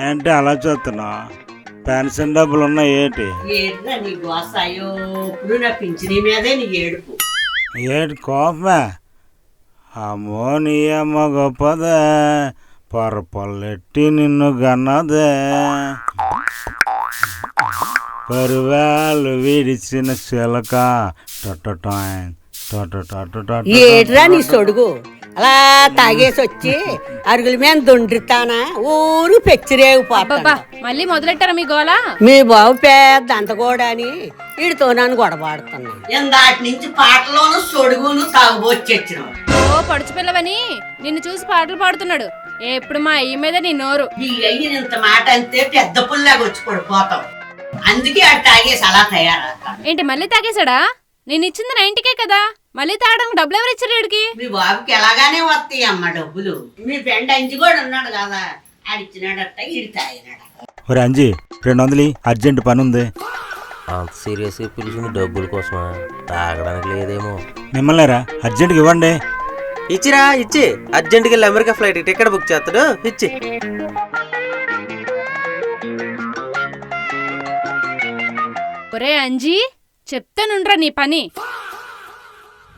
ఏంటి అలా చూస్తున్నావు? పెన్షన్ డబ్బులు ఉన్నాయి ఏంటి? ఏంటా నీ గోస? అయ్యో ఇప్పుడు నా పింఛనీ మీదే నీ ఏడుపు. ఏంటి కోపమే? అమ్మో నీ అమ్మ గొప్పదే, పొరపొల్లెట్టి నిన్ను గన్నదే, పరివాళ్ళు విడిచిన చిలక. ఏట్రా నీ సొడుగు? అలా తాగేసి వచ్చి అరుగుల మీద దొండ్రితానా ఊరు పెచ్చిరేగిపోతా. మళ్ళీ మొదలెట్టారా మీ గోలా? మీ బాబు పెద్ద అంతగోడా అని వీడితో నన్ను గొడవాడుతున్నా. ఇందాటి నుంచి పాటలోను సొడుగును తాగుబోచ్చిన ఓ పడుచు పిల్లవని నిన్ను చూసి పాటలు పాడుతున్నాడు. ఎప్పుడు మా అయ్య మీద నీ నోరు. నీ అయ్యని ఇంత మాట అంతే పెద్ద పుల్లాగా వచ్చి పడిపోతావు. అందుకే అటు తాగేసి అలా తయారవుతా. ఏంటి మళ్ళీ తాగేశాడా? నేను ఇచ్చింది 90కే కదా, మళ్ళీ తాగడానికి డబ్బులు ఎవరు ఇచ్చారు వీడికి? మీ బాబుకి ఎలాగానే వస్తాయి అమ్మ డబ్బులు. మీ ఫ్రెండ్ అంజి కూడా ఉన్నాడు కదా, ఆడిచ్చినాడట ఈడు తాగినాడు. ఒరే అంజి 200 అర్జెంట్ పని ఉంది. అంత సీరియస్గా పిలిచింది డబ్బుల కోసమా? తాగడానికి లేదేమో. మిమ్మల్నేరా అర్జెంట్గా ఇవ్వండి. ఇచ్చిరా ఇచ్చి అర్జెంట్గా వెళ్ళి అమెరికా ఫ్లైట్ టికెట్ బుక్ చేస్తాడు. ఇచ్చి ఒరే అంజీ చెప్తానుండ్రా నీ పని.